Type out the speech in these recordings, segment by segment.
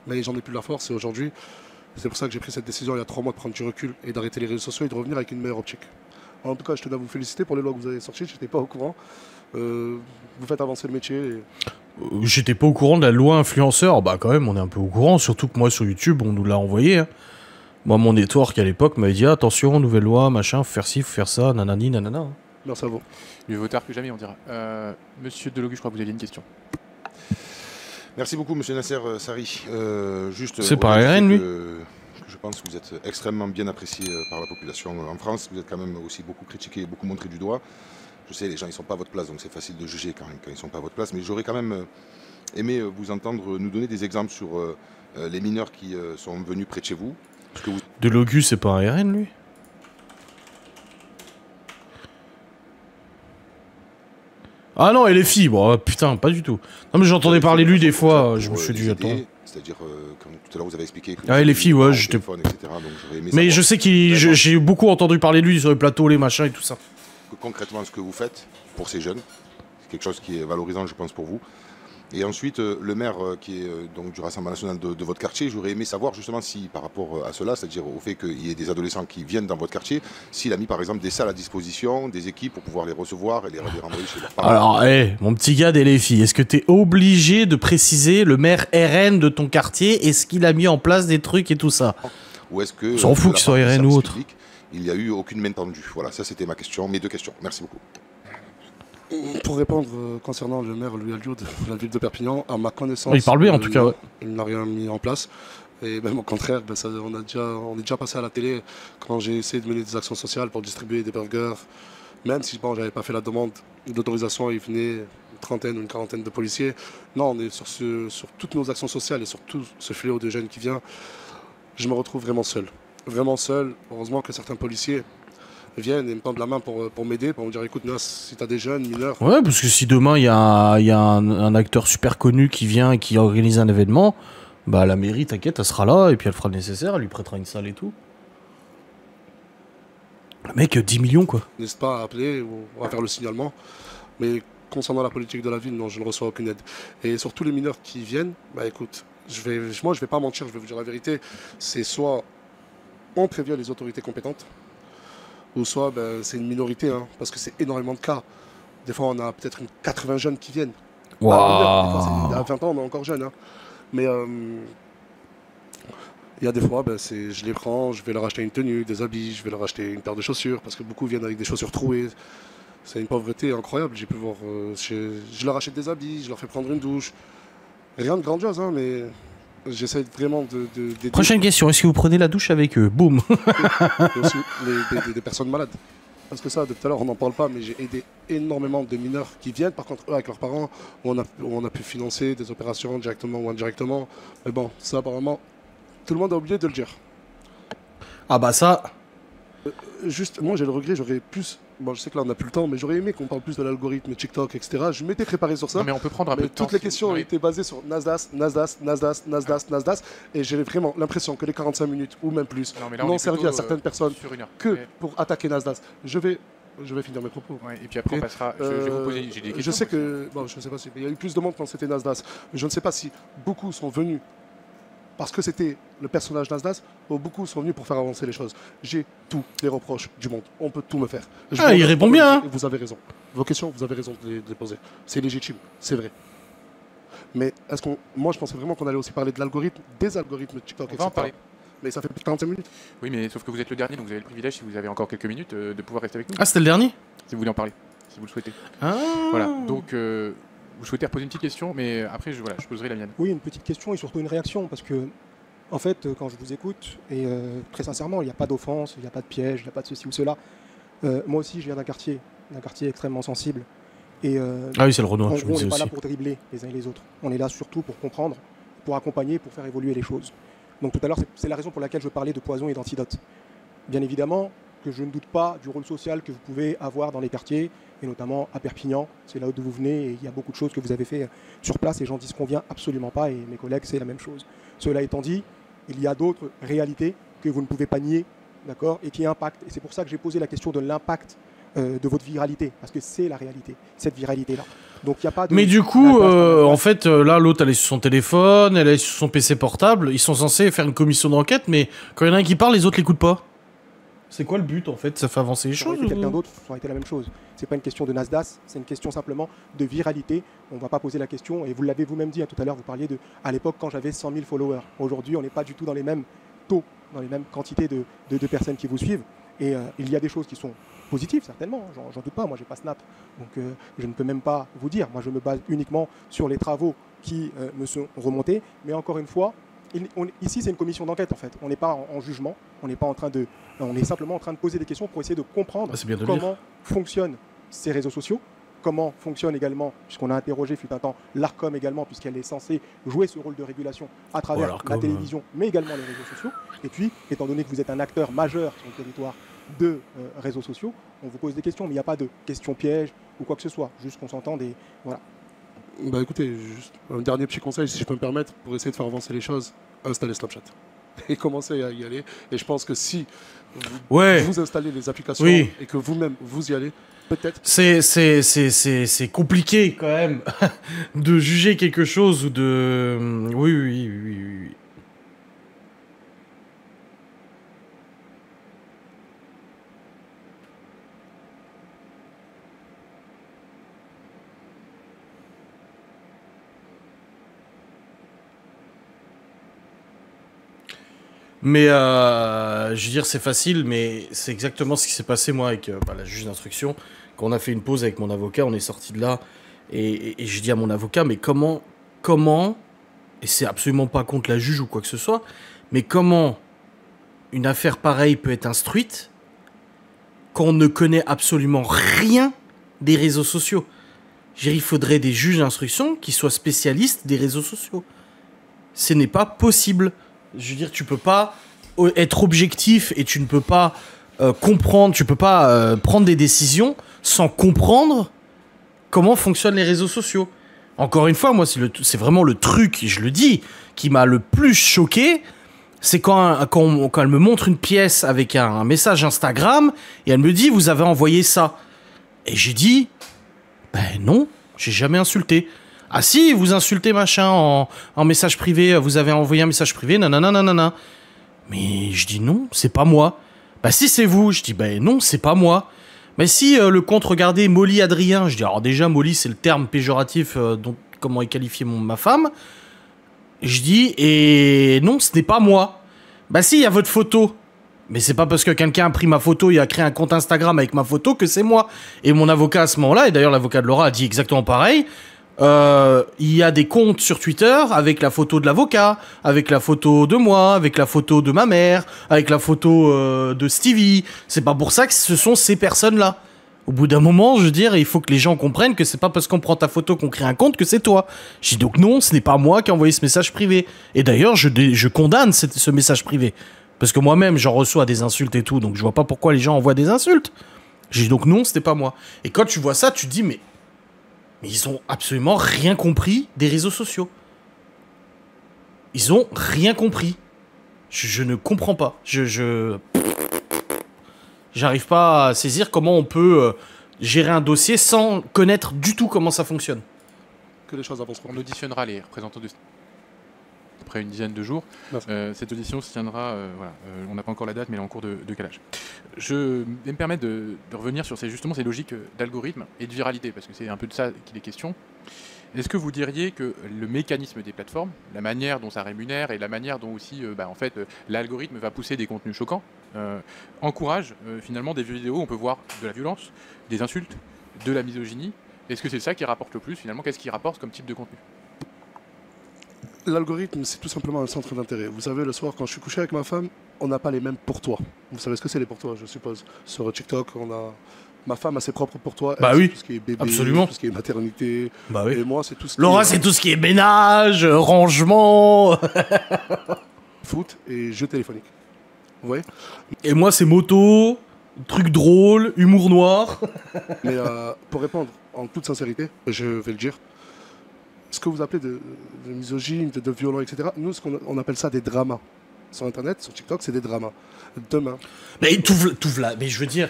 Mais j'en ai plus la force et aujourd'hui, c'est pour ça que j'ai pris cette décision il y a 3 mois de prendre du recul et d'arrêter les réseaux sociaux et de revenir avec une meilleure optique. En tout cas, je tenais à vous féliciter pour les lois que vous avez sorties, je n'étais pas au courant. Vous faites avancer le métier. J'étais pas au courant de la loi influenceur. Bah quand même, on est un peu au courant, surtout que moi sur YouTube, on nous l'a envoyé. Hein. Moi, mon network à l'époque m'avait dit attention, nouvelle loi, machin, faut faire ci, faut faire ça, nanani, nanana. Merci à vous. Mieux vaut tard que jamais, on dira. Monsieur Delogu, je crois que vous aviez une question. Merci beaucoup, monsieur Nasser Sari. C'est par RN, lui je pense que vous êtes extrêmement bien apprécié par la population en France. Vous êtes quand même aussi beaucoup critiqué et beaucoup montré du doigt. Je sais, les gens, ils ne sont pas à votre place, donc c'est facile de juger quand ils ne sont pas à votre place. Mais j'aurais quand même aimé vous entendre nous donner des exemples sur les mineurs qui sont venus près de chez vous. Delogu, c'est pas un RN, lui? Ah non, et les filles, bon, putain, pas du tout. Non mais j'entendais parler de lui des fois, je me suis dit, attends. C'est-à-dire, comme tout à l'heure vous avez expliqué que... Ah, les filles, ouais, j'étais... Mais je sais qu'il... J'ai beaucoup entendu parler de lui sur les plateaux, les machins et tout ça. Concrètement, ce que vous faites pour ces jeunes, c'est quelque chose qui est valorisant, je pense, pour vous. Et ensuite, le maire qui est donc du Rassemblement national de votre quartier, j'aurais aimé savoir justement si, par rapport à cela, c'est-à-dire au fait qu'il y ait des adolescents qui viennent dans votre quartier, s'il a mis par exemple des salles à disposition, des équipes pour pouvoir les recevoir et les renvoyer chez leurs parents. Alors, mon petit gars des les filles, est-ce que tu es obligé de préciser le maire RN de ton quartier? Est-ce qu'il a mis en place des trucs et tout ça? Ou est-ce que... On s'en fout qu'il soit RN ou autre. Il n'y a eu aucune main tendue. Voilà, ça c'était ma question, mes 2 questions. Merci beaucoup. Pour répondre concernant le maire Louis Alliot de la ville de Perpignan, à ma connaissance, il parle bien en tout cas. Ouais. Il n'a rien mis en place. Et même au contraire, on est déjà passé à la télé quand j'ai essayé de mener des actions sociales pour distribuer des burgers. Même si bon, j'avais pas fait la demande d'autorisation, il venait une trentaine ou une quarantaine de policiers. Non, on est sur toutes nos actions sociales et sur tout ce fléau de jeunes qui vient. Je me retrouve vraiment seul. Vraiment seul. Heureusement que certains policiers viennent et me tendent la main pour m'aider, pour me dire écoute Nas, si t'as des jeunes mineurs... Ouais, parce que si demain il y a un acteur super connu qui vient et qui organise un événement, bah la mairie, t'inquiète, elle sera là et puis elle fera le nécessaire, elle lui prêtera une salle et tout. Le mec, 10 millions quoi. N'hésite pas à appeler ou à faire le signalement. Mais concernant la politique de la ville, non, je ne reçois aucune aide. Et sur tous les mineurs qui viennent, bah écoute, moi je vais pas mentir, je vais vous dire la vérité, c'est soit on prévient les autorités compétentes, ou soit c'est une minorité, hein, parce que c'est énormément de cas. Des fois, on a peut-être 80 jeunes qui viennent. Wow. À 20 ans, on est encore jeune. Hein. Mais il y a des fois, je les prends, je vais leur acheter une tenue, des habits, je vais leur acheter une paire de chaussures, parce que beaucoup viennent avec des chaussures trouées. C'est une pauvreté incroyable. J'ai pu voir. Je leur achète des habits, je leur fais prendre une douche. Rien de grandiose, hein, mais j'essaie vraiment de... Prochaine question, est-ce que vous prenez la douche avec eux? Boum. Et aussi des personnes malades. Parce que ça, depuis tout à l'heure, on n'en parle pas, mais j'ai aidé énormément de mineurs qui viennent, par contre, eux, avec leurs parents, où on a pu financer des opérations directement ou indirectement. Mais bon, ça, apparemment, tout le monde a oublié de le dire. Ah bah ça... Juste, moi, j'ai le regret, j'aurais plus... Bon, je sais que là, on n'a plus le temps, mais j'aurais aimé qu'on parle plus de l'algorithme, TikTok, etc. Je m'étais préparé sur ça. Non, mais on peut prendre un peu de temps. Toutes les questions ont été basées sur Nasdaq, et j'ai vraiment l'impression que les 45 minutes, ou même plus, n'ont servi à certaines personnes que pour attaquer Nasdaq. Je vais finir mes propos. Ouais, et puis après, on passera... je vais vous poser des questions. Je sais que... Bon, je ne sais pas si... Il y a eu plus de monde quand c'était Nasdaq. Je ne sais pas si beaucoup sont venus parce que c'était le personnage Nasdaq, ou beaucoup sont venus pour faire avancer les choses. J'ai tous les reproches du monde. On peut tout me faire. Il répond bien. Hein. Vous avez raison. Vos questions, vous avez raison de les poser. C'est légitime, c'est vrai. Mais est-ce qu'on... Moi, je pensais vraiment qu'on allait aussi parler de l'algorithme, des algorithmes TikTok, etc. On va en parler. Mais ça fait plus de 45 minutes. Oui, mais sauf que vous êtes le dernier, donc vous avez le privilège, si vous avez encore quelques minutes, de pouvoir rester avec nous. Ah, c'était le dernier? Si vous voulez en parler, si vous le souhaitez. Ah. Voilà, donc... vous souhaitez reposer une petite question, mais après, je poserai la mienne. Oui, une petite question et surtout une réaction, parce que, en fait, quand je vous écoute, et très sincèrement, il n'y a pas d'offense, il n'y a pas de piège, il n'y a pas de ceci ou cela. Moi aussi, je viens d'un quartier extrêmement sensible. Et, ah oui, c'est le Renoir, je me disais aussi. On n'est pas là pour dribbler les uns et les autres. On est là surtout pour comprendre, pour accompagner, pour faire évoluer les choses. Donc tout à l'heure, c'est la raison pour laquelle je parlais de poison et d'antidote. Bien évidemment que je ne doute pas du rôle social que vous pouvez avoir dans les quartiers, et notamment à Perpignan, c'est là d'où vous venez, et il y a beaucoup de choses que vous avez fait sur place, et j'en disconviens absolument pas, et mes collègues, c'est la même chose. Cela étant dit, il y a d'autres réalités que vous ne pouvez pas nier, d'accord, et qui impactent. Et c'est pour ça que j'ai posé la question de l'impact de votre viralité, parce que c'est la réalité, cette viralité-là. Donc il n'y a pas de... Mais du coup, en fait, là, l'autre, elle est sur son téléphone, elle est sur son PC portable. Ils sont censés faire une commission d'enquête, mais quand il y en a un qui parle, les autres l'écoutent pas. C'est quoi le but, en fait? Ça fait avancer les Ça aurait choses été quelqu'un ou... d'autre, ça aurait été la même chose. C'est pas une question de Nasdaq, c'est une question simplement de viralité. On va pas poser la question, et vous l'avez vous-même dit tout à l'heure, vous parliez de, à l'époque, quand j'avais 100 000 followers. Aujourd'hui, on n'est pas du tout dans les mêmes taux, dans les mêmes quantités de personnes qui vous suivent. Et il y a des choses qui sont positives, certainement, j'en doute pas. Moi, j'ai pas Snap, donc je ne peux même pas vous dire. Moi, je me base uniquement sur les travaux qui me sont remontés. Mais encore une fois, ici, c'est une commission d'enquête, en fait. On n'est pas en jugement, on n'est pas en train de... On est simplement en train de poser des questions pour essayer de comprendre comment fonctionnent ces réseaux sociaux, comment fonctionne également, puisqu'on a interrogé fut un temps l'ARCOM également, puisqu'elle est censée jouer ce rôle de régulation à travers la télévision, mais également les réseaux sociaux. Et puis, étant donné que vous êtes un acteur majeur sur le territoire de réseaux sociaux, on vous pose des questions, mais il n'y a pas de questions pièges ou quoi que ce soit, juste qu'on s'entende et voilà. Bah écoutez, juste un dernier petit conseil, si je peux me permettre, pour essayer de faire avancer les choses, installez Snapchat. Et commencez à y aller. Et je pense que si vous installez les applications et que vous-même vous y allez, peut-être. C'est compliqué quand même de juger quelque chose ou de. Oui. Mais je veux dire, c'est facile, mais c'est exactement ce qui s'est passé moi avec la juge d'instruction. Quand on a fait une pause avec mon avocat, on est sorti de là et je dis à mon avocat, mais comment, et c'est absolument pas contre la juge ou quoi que ce soit, mais comment une affaire pareille peut être instruite quand on ne connaît absolument rien des réseaux sociaux? Je veux dire, il faudrait des juges d'instruction qui soient spécialistes des réseaux sociaux. Ce n'est pas possible. Je veux dire, tu peux pas être objectif et tu ne peux pas comprendre, tu peux pas prendre des décisions sans comprendre comment fonctionnent les réseaux sociaux. Encore une fois, moi, c'est vraiment le truc, je le dis, qui m'a le plus choqué, c'est quand elle me montre une pièce avec un message Instagram et elle me dit « Vous avez envoyé ça ». Et j'ai dit « Ben non, j'ai jamais insulté ». Ah si, vous insultez machin en message privé, vous avez envoyé un message privé, nanana. Mais je dis non, c'est pas moi. Bah si c'est vous, je dis bah non, c'est pas moi. Mais si le compte regardez Molly Adrien, je dis alors déjà Molly c'est le terme péjoratif comment est qualifiée ma femme. Je dis et non, ce n'est pas moi. Bah si, il y a votre photo. Mais c'est pas parce que quelqu'un a pris ma photo et a créé un compte Instagram avec ma photo que c'est moi. Et mon avocat à ce moment-là, et d'ailleurs l'avocat de Laura a dit exactement pareil. Il y a des comptes sur Twitter avec la photo de l'avocat, avec la photo de moi, avec la photo de ma mère, avec la photo de Stevie. C'est pas pour ça que ce sont ces personnes-là. Au bout d'un moment, je veux dire, il faut que les gens comprennent que c'est pas parce qu'on prend ta photo qu'on crée un compte que c'est toi. Je dis donc non, ce n'est pas moi qui ai envoyé ce message privé. Et d'ailleurs, je condamne ce message privé. Parce que moi-même, j'en reçois des insultes et tout, donc je vois pas pourquoi les gens envoient des insultes. J'ai dit donc non, c'était pas moi. Et quand tu vois ça, tu te dis mais ils ont absolument rien compris des réseaux sociaux. Ils ont rien compris. Je ne comprends pas. J'arrive pas à saisir comment on peut gérer un dossier sans connaître du tout comment ça fonctionne. Que les choses avancent. On auditionnera les représentants de après une dizaine de jours. Cette audition se tiendra, on n'a pas encore la date, mais elle est en cours de calage. Je vais me permettre de revenir sur ces logiques d'algorithme et de viralité, parce que c'est un peu de ça qu'il est question. Est-ce que vous diriez que le mécanisme des plateformes, la manière dont ça rémunère et la manière dont aussi l'algorithme va pousser des contenus choquants, encourage finalement des vidéos où on peut voir de la violence, des insultes, de la misogynie? Est-ce que c'est ça qui rapporte le plus finalement? Qu'est-ce qui rapporte comme type de contenu? L'algorithme, c'est tout simplement un centre d'intérêt. Vous savez, le soir, quand je suis couché avec ma femme, on n'a pas les mêmes pour toi. Vous savez ce que c'est les pour toi, je suppose. Sur TikTok, ma femme a ses propres pour toi. Bah oui, tout ce qui est bébé, absolument. tout ce qui est maternité. Bah oui. Et moi, c'est tout ce qui Laura, c'est tout ce qui est ménage, rangement. Foot et jeux téléphoniques. Vous voyez? Et moi, c'est moto, truc drôle, humour noir. Mais pour répondre en toute sincérité, je vais le dire, ce que vous appelez de misogyne, de violent, etc., nous, on appelle ça des dramas. Sur Internet, sur TikTok, c'est des dramas. Demain. Mais tout là, mais je veux dire...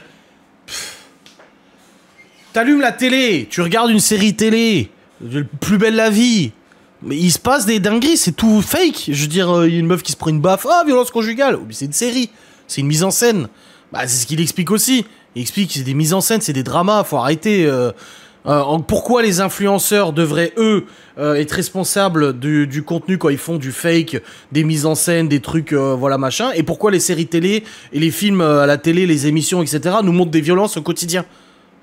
T'allumes la télé, tu regardes une série télé, Plus belle la vie. Mais il se passe des dingueries, c'est tout fake. Je veux dire, il y a une meuf qui se prend une baffe, ah, violence conjugale. Oh, mais c'est une série, c'est une mise en scène. Bah, c'est ce qu'il explique aussi. Il explique que c'est des mises en scène, c'est des dramas, faut arrêter. Pourquoi les influenceurs devraient, eux, être responsables du contenu quand ils font du fake, des mises en scène, des trucs, voilà, machin. Et pourquoi les séries télé et les films à la télé, les émissions, etc., nous montrent des violences au quotidien.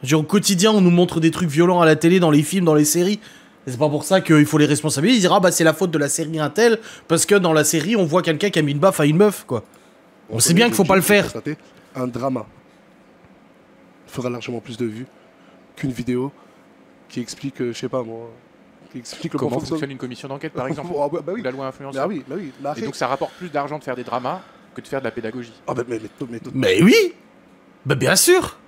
Genre, au quotidien, on nous montre des trucs violents à la télé, dans les films, dans les séries. Et c'est pas pour ça qu'il faut les responsabiliser. Ils diront, ah bah c'est la faute de la série Intel, parce que dans la série, on voit quelqu'un qui a mis une baffe à une meuf, quoi. On sait bien qu'il faut pas le faire. Un drama fera largement plus de vues qu'une vidéo qui explique, je sais pas moi, qui explique comment fonctionne une commission d'enquête, par exemple, bah oui. ou la loi influenceur. Bah oui, bah oui. Bah et donc ça rapporte plus d'argent de faire des dramas que de faire de la pédagogie. Ah bah mais oui. Bah bien sûr.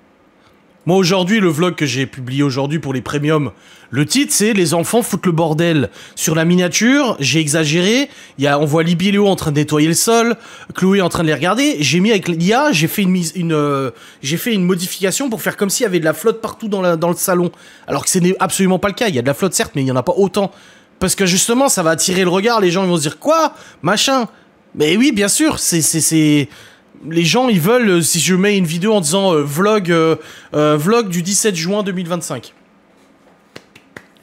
Moi aujourd'hui, le vlog que j'ai publié aujourd'hui pour les premiums, le titre c'est Les enfants foutent le bordel. Sur la miniature, j'ai exagéré, on voit Libby et Léo en train de nettoyer le sol, Chloé en train de les regarder, j'ai mis avec l'IA, j'ai fait une modification pour faire comme s'il y avait de la flotte partout dans le salon. Alors que ce n'est absolument pas le cas, il y a de la flotte certes, mais il n'y en a pas autant. Parce que justement, ça va attirer le regard, les gens ils vont se dire quoi ? Machin. Mais oui, bien sûr, c'est... Les gens, ils veulent, si je mets une vidéo en disant vlog du 17 juin 2025.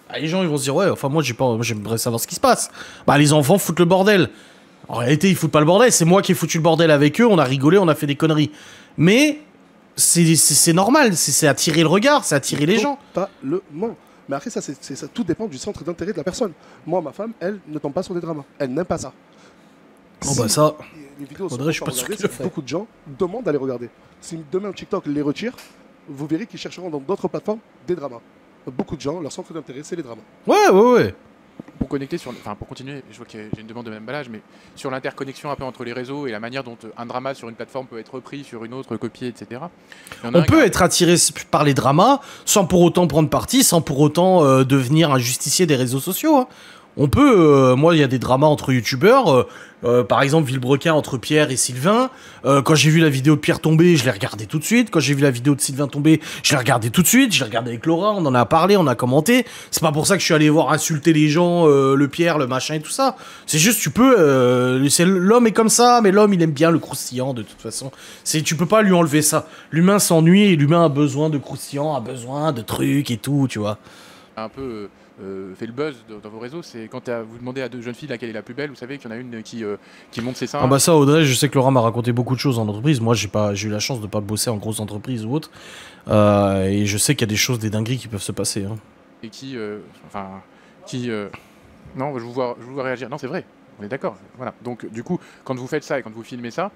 Ah, les gens, ils vont se dire, ouais, enfin, moi, j'aimerais savoir ce qui se passe. Bah, les enfants foutent le bordel. En réalité, ils foutent pas le bordel. C'est moi qui ai foutu le bordel avec eux. On a rigolé, on a fait des conneries. Mais c'est normal. C'est attirer le regard, c'est attirer les gens. Totalement. Mais après, ça, tout dépend du centre d'intérêt de la personne. Moi, ma femme, elle ne tombe pas sur des dramas. Elle n'aime pas ça. Oh, bah, ça. Les vidéos Faudrait, je suis pas sûr que beaucoup de gens demandent à les regarder. Si demain TikTok les retire, vous verrez qu'ils chercheront dans d'autres plateformes des dramas. Beaucoup de gens, leur centre d'intérêt, c'est les dramas. Ouais. Pour connecter pour continuer, je vois que j'ai une demande de emballage, mais sur l'interconnexion un peu entre les réseaux et la manière dont un drama sur une plateforme peut être repris sur une autre, copié, etc. On peut être attiré par les dramas sans pour autant prendre parti, sans pour autant devenir un justicier des réseaux sociaux. Hein. On peut, moi il y a des dramas entre youtubeurs, par exemple Villebrequin entre Pierre et Sylvain. Quand j'ai vu la vidéo de Pierre tomber, je l'ai regardé tout de suite. Quand j'ai vu la vidéo de Sylvain tomber, je l'ai regardé tout de suite. Je l'ai regardé avec Laura, on en a parlé, on a commenté. C'est pas pour ça que je suis allé voir insulter les gens, le Pierre, le machin et tout ça. C'est juste tu peux, l'homme est comme ça, mais l'homme il aime bien le croustillant de toute façon. Tu peux pas lui enlever ça. L'humain s'ennuie et l'humain a besoin de croustillant, a besoin de trucs et tout, tu vois. Un peu... fait le buzz dans vos réseaux, c'est quand vous demandez à deux jeunes filles laquelle est la plus belle, vous savez qu'il y en a une qui monte ses seins. Ah bah ça Audrey, je sais que Laura m'a raconté beaucoup de choses en entreprise. Moi j'ai eu la chance de pas bosser en grosse entreprise ou autre, et je sais qu'il y a des choses, des dingueries qui peuvent se passer. Hein. Et non, je vous vois réagir. Non, c'est vrai, on est d'accord. Voilà. Donc du coup, quand vous faites ça et quand vous filmez ça,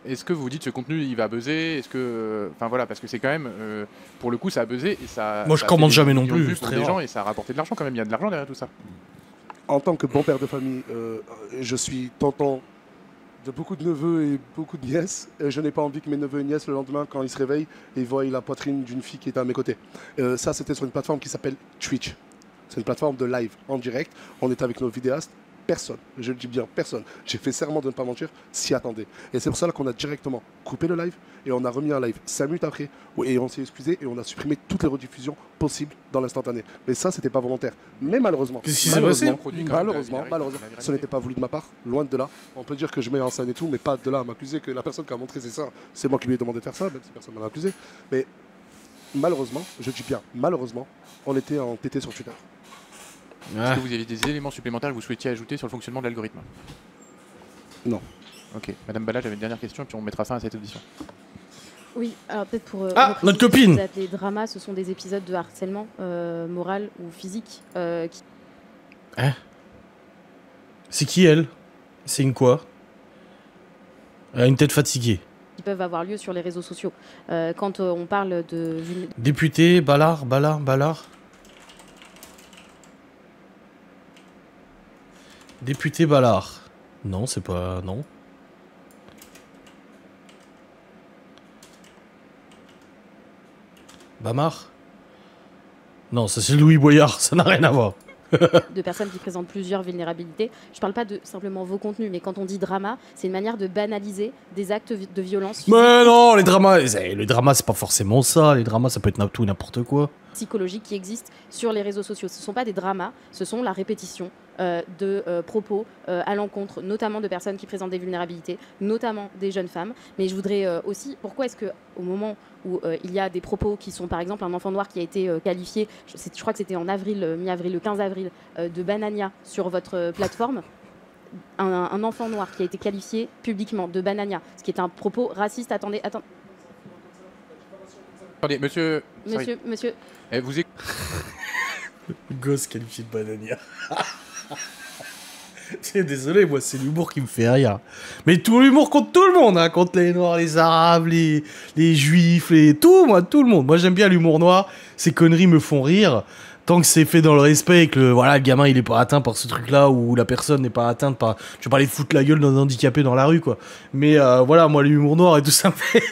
est-ce que vous dites ce contenu il va buzzer? Est-ce que, parce que c'est quand même, pour le coup, ça a buzzé et ça. Moi, je commande jamais non plus. Pour des gens et ça a rapporté de l'argent quand même. Il y a de l'argent derrière tout ça. En tant que bon père de famille, je suis tonton de beaucoup de neveux et beaucoup de nièces. Je n'ai pas envie que mes neveux et nièces, le lendemain, quand ils se réveillent, ils voient la poitrine d'une fille qui était à mes côtés. Ça, c'était sur une plateforme qui s'appelle Twitch. C'est une plateforme de live en direct. On était avec nos vidéastes. Personne, je le dis bien, personne. J'ai fait serment de ne pas mentir, s'y attendait. Et c'est pour ça qu'on a directement coupé le live et on a remis un live 5 minutes après et on s'est excusé et on a supprimé toutes les rediffusions possibles dans l'instantané. Mais ça, c'était pas volontaire. Mais malheureusement, malheureusement, ce n'était pas voulu de ma part, loin de là. On peut dire que je mets en scène et tout, mais pas de là à m'accuser que la personne qui a montré c'est ça, c'est moi qui lui ai demandé de faire ça, même si personne ne m'a accusé. Mais malheureusement, je dis bien malheureusement, on était en TT sur Twitter. Est-ce que vous avez des éléments supplémentaires que vous souhaitiez ajouter sur le fonctionnement de l'algorithme? Non. Ok. Madame Bala, j'avais une dernière question et puis on mettra fin à cette audition. Oui, alors peut-être pour... notre copine. Vous appelez dramas, ce sont des épisodes de harcèlement moral ou physique Hein? C'est qui elle? C'est une quoi? Elle a une tête fatiguée. Qui peuvent avoir lieu sur les réseaux sociaux. Quand on parle de... Député, Ballard. Député Ballard. Non, c'est pas... Non. Bamar. Non, ça c'est Louis Boyard, ça n'a rien à voir. de personnes qui présentent plusieurs vulnérabilités. Je ne parle pas de simplement vos contenus, mais quand on dit drama, c'est une manière de banaliser des actes de violence. Mais non, les dramas, c'est pas forcément ça. Les dramas, ça peut être tout et n'importe quoi. psychologiques qui existent sur les réseaux sociaux. Ce ne sont pas des dramas, ce sont la répétition de propos à l'encontre, notamment de personnes qui présentent des vulnérabilités, notamment des jeunes femmes. Mais je voudrais aussi, pourquoi est-ce qu'au moment où il y a des propos qui sont, par exemple, un enfant noir qui a été qualifié, je crois que c'était en avril, mi-avril, le 15 avril, de Banania sur votre plateforme, un enfant noir qui a été qualifié publiquement de Banania, ce qui est un propos raciste. Attendez. Attendez, monsieur. Vous Gosse qualifié de banania. Désolé, moi c'est l'humour qui me fait rire. Mais tout l'humour contre tout le monde, hein, contre les noirs, les arabes, les juifs, tout le monde. Moi j'aime bien l'humour noir, ces conneries me font rire. Tant que c'est fait dans le respect et que le gamin il est pas atteint par ce truc là ou la personne n'est pas atteinte par... Je vais pas aller foutre la gueule d'un handicapé dans la rue quoi. Mais voilà, moi l'humour noir et tout ça me fait...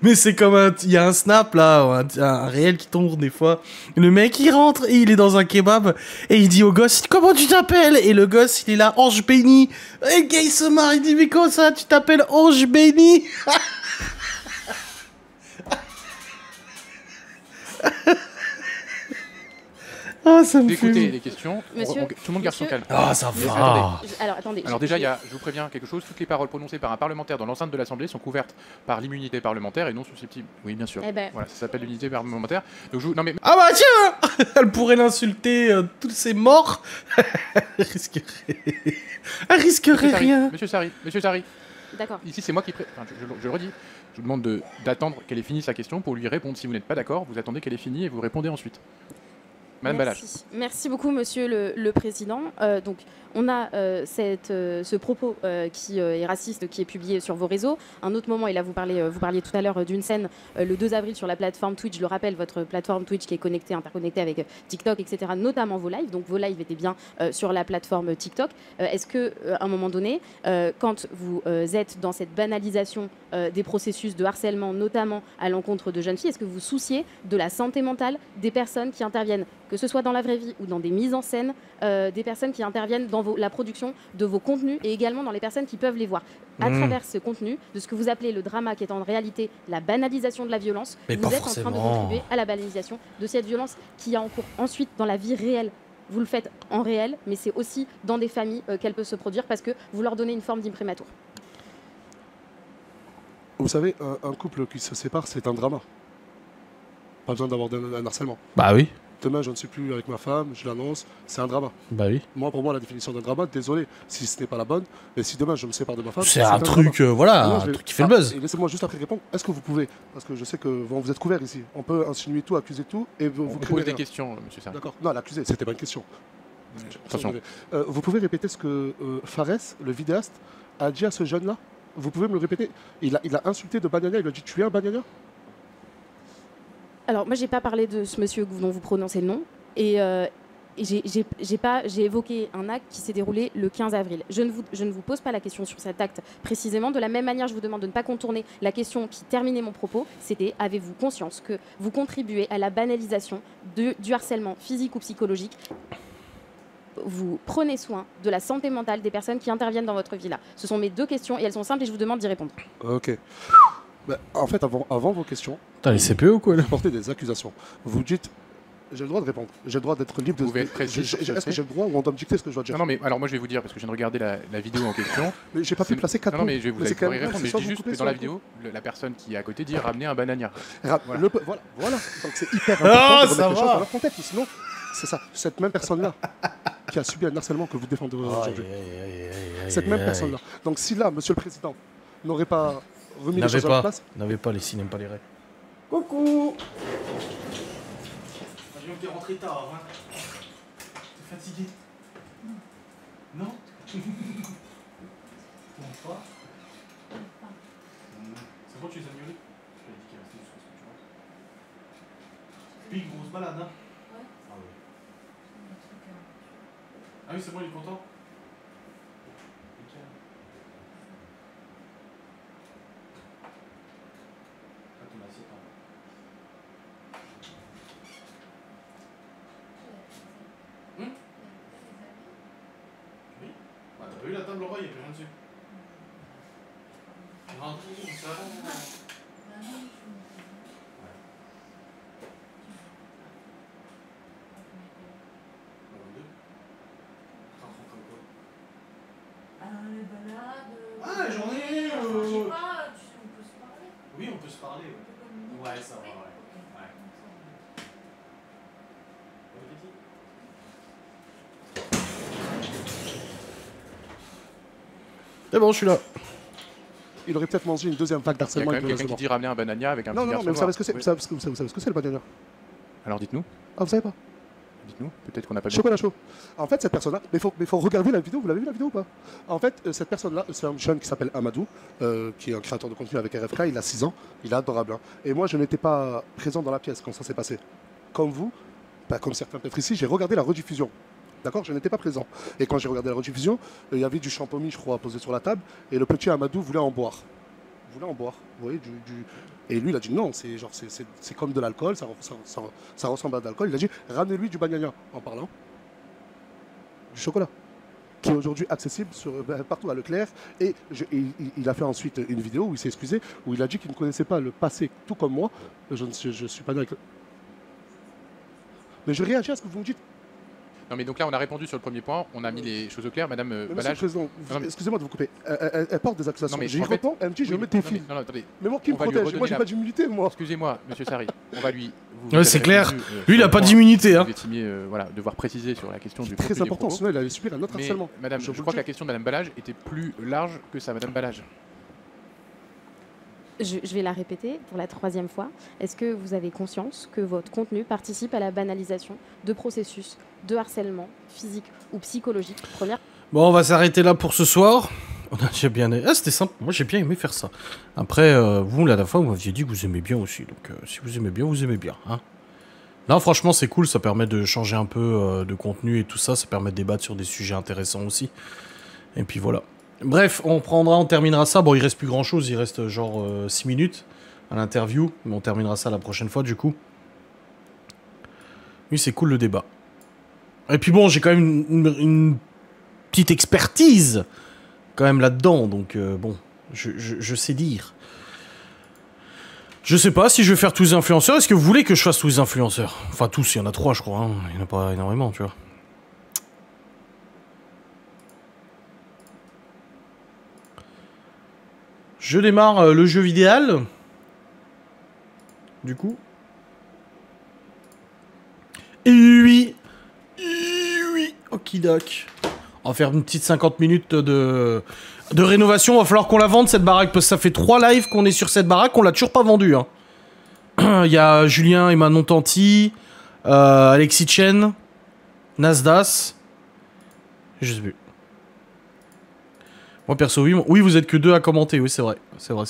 Mais c'est comme il y a un snap là, un réel qui tourne des fois. Le mec il rentre et il est dans un kebab et il dit au gosse comment tu t'appelles, et le gosse il est là Ange Béni. Et le gars il se marre, il dit mais comment ça tu t'appelles Ange Béni? Ah, ça me fait... Écoutez les questions. Monsieur, tout le monde garde son calme. Ah, ça va. Attendez. Alors déjà, je vous préviens quelque chose. Toutes les paroles prononcées par un parlementaire dans l'enceinte de l'Assemblée sont couvertes par l'immunité parlementaire et non susceptibles. Oui, bien sûr. Voilà, ça s'appelle l'immunité parlementaire. Donc non mais. Ah bah tiens, elle pourrait l'insulter tous ces morts. Elle risquerait rien. Monsieur Sari. D'accord. Ici, c'est moi qui... je le redis. Je vous demande d'attendre qu'elle ait fini sa question pour lui répondre. Si vous n'êtes pas d'accord, vous attendez qu'elle ait fini et vous répondez ensuite. Madame Balach. Merci beaucoup, Monsieur le Président. Donc, on a ce propos qui est raciste, qui est publié sur vos réseaux. Un autre moment, et là vous parliez tout à l'heure d'une scène le 2 avril sur la plateforme Twitch. Je le rappelle, votre plateforme Twitch qui est interconnectée avec TikTok, etc., notamment vos lives. Donc vos lives étaient bien sur la plateforme TikTok. Est-ce qu'à un moment donné, quand vous êtes dans cette banalisation des processus de harcèlement, notamment à l'encontre de jeunes filles, est-ce que vous vous souciez de la santé mentale des personnes qui interviennent, que ce soit dans la vraie vie ou dans des mises en scène, des personnes qui interviennent dans la production de vos contenus et également dans les personnes qui peuvent les voir. À travers ce contenu, de ce que vous appelez le drama, qui est en réalité la banalisation de la violence, vous êtes en train de contribuer à la banalisation de cette violence qui a en cours ensuite dans la vie réelle. Vous le faites en réel, mais c'est aussi dans des familles qu'elle peut se produire parce que vous leur donnez une forme d'imprimatur. Vous savez, un couple qui se sépare, c'est un drama. Pas besoin d'avoir un harcèlement. Bah oui. Demain, je ne suis plus avec ma femme, je l'annonce, c'est un drama. Bah oui. Moi, pour moi, la définition d'un drama, désolé si ce n'est pas la bonne, mais si demain je me sépare de ma femme, c'est un truc, un truc qui fait le buzz. Laissez-moi juste après répondre. Est-ce que vous pouvez, parce que je sais que vous êtes couvert ici, on peut insinuer tout, accuser tout, et vous pose des questions, monsieur Sarr. D'accord. Non, l'accuser, c'était pas une question. Attention. Vous pouvez répéter ce que Fares, le vidéaste, a dit à ce jeune-là? Vous pouvez me le répéter? Il a insulté de Banania, il a dit tu es un Banania? Alors, moi, j'ai pas parlé de ce monsieur dont vous prononcez le nom. Et j'ai évoqué un acte qui s'est déroulé le 15 avril. Je ne vous pose pas la question sur cet acte précisément. De la même manière, je vous demande de ne pas contourner la question qui terminait mon propos. C'était, avez-vous conscience que vous contribuez à la banalisation du harcèlement physique ou psychologique? Vous prenez soin de la santé mentale des personnes qui interviennent dans votre vie là. Ce sont mes deux questions et elles sont simples et je vous demande d'y répondre. Ok. Bah, en fait, avant vos questions, t'as les CPE ou quoi là? Vous portez des accusations. Vous dites... J'ai le droit de répondre. J'ai le droit d'être libre de... Est-ce que j'ai le droit ou on doit me dicter ce que je dois dire? Non, mais alors moi je vais vous dire, parce que je viens de regarder la vidéo en question. Mais j'ai pas pu placer 4 mots. Non, mais je vais vous y répondre, mais je dis juste que dans la vidéo, la personne qui est à côté dit ramener un banania. Voilà. Donc c'est hyper important de remettre les choses dans leur contexte. Sinon, c'est ça. Cette même personne-là qui a subi un harcèlement que vous défendez aujourd'hui. Cette même personne-là. Donc si là, monsieur le président, n'aurait pas remis les choses à leur place... N'avait pas les si n'aiment pas les règles. Coucou. T'es rentré tard, hein. T'es fatigué? Non? Pas? C'est bon, tu les as miaulés? Je t'ai dit qu'il restait jusqu'à ce que tu rentres. Puis, grosse balade, hein? Ouais. Ah ouais. Ah oui, c'est bon, il est content? T'as vu la table en bas, il n'y a plus rien dessus. Tu rentres où ça? les balades. Ah, j'en ai. Je sais pas, on peut se parler. Oui, on peut se parler. Ouais, ça va, ouais. C'est bon, je suis là. Il aurait peut-être mangé une deuxième vague Il y a d'harcèlement. quand même quelqu'un qui dit ramener un banania avec un Non, petit non, verre mais vous savez ce que sur c'est, le vous savez ce que c'est le banana. Alors dites-nous, Ah, vous savez pas? peut-être qu'on n'a pas bien. Chocolat chaud. En fait, cette personne-là, mais faut regarder la vidéo, vous l'avez vu la vidéo ou pas? En fait, cette personne-là, c'est un jeune qui s'appelle Amadou, qui est un créateur de contenu avec RFK, il a 6 ans, il est adorable. Hein. Et moi, je n'étais pas présent dans la pièce quand ça s'est passé. Comme vous, comme certains peut-être ici, j'ai regardé la rediffusion. D'accord, je n'étais pas présent. Et quand j'ai regardé la rediffusion, il y avait du champomis, je crois, posé sur la table, et le petit Amadou voulait en boire. Vous voyez, Et lui, il a dit non, c'est comme de l'alcool, ça ressemble à de l'alcool. Il a dit ramenez-lui du banana, en parlant du chocolat, qui est aujourd'hui accessible partout à Leclerc. Et il a fait ensuite une vidéo où il s'est excusé, où il a dit qu'il ne connaissait pas le passé, tout comme moi. Je suis pas né avec Mais je réagis à ce que vous me dites. Non mais donc là on a répondu sur le premier point, on a mis les choses au clair, Madame Monsieur le Balage. Président, excusez-moi de vous couper. Elle porte des accusations. Non, mais J'y en fait- réponds, elle me dit je Oui, mets mais- tes non, filles. mais- non, attendez. Mais moi qui me On va lui protège, redonner moi j'ai la- pas d'immunité, moi. Excusez-moi, Monsieur Sari, on va lui. Vous Ouais, avez c'est clair. répondu, Lui, il sur a le pas point d'immunité, hein. Vous estimiez voilà, devoir préciser sur la question du C'est contenu très des important, propos. sinon elle allait subir un autre Mais harcèlement. Madame, Je je vous le crois que dis. la question de Madame Balage était plus large que ça, Madame Balage. Je vais la répéter pour la 3e fois. Est-ce que vous avez conscience que votre contenu participe à la banalisation de processus de harcèlement physique ou psychologique? Première. Bon, on va s'arrêter là pour ce soir. J'ai bien aimé. Ah, c'était simple. Moi, j'ai bien aimé faire ça. Après, vous, la dernière fois, vous m'aviez dit que vous aimez bien aussi. Donc, si vous aimez bien, vous aimez bien. Hein. Là, franchement, c'est cool. Ça permet de changer un peu de contenu et tout ça. Ça permet de débattre sur des sujets intéressants aussi. Et puis voilà. Bref, on terminera ça. Bon, il reste plus grand chose. Il reste genre 6 minutes à l'interview. Mais on terminera ça la prochaine fois, du coup. Oui, c'est cool le débat. Et puis bon, j'ai quand même une petite expertise quand même là-dedans. Donc bon, je sais dire. Je sais pas si je vais faire tous les influenceurs. Est-ce que vous voulez que je fasse tous les influenceurs? Enfin, tous, il y en a 3, je crois. Hein. Il n'y en a pas énormément, tu vois. Je démarre le jeu vidéo. Du coup. Et oui. Okidoc. On va faire une petite 50 minutes de rénovation. Il va falloir qu'on la vende cette baraque. Parce que ça fait 3 lives qu'on est sur cette baraque. On l'a toujours pas vendue. Hein. Il y a Julien et Manon Tanti. Alexis Chen. Nasdas. Je sais plus. Moi perso, oui, vous êtes que 2 à commenter. Oui, c'est vrai. C'est vrai.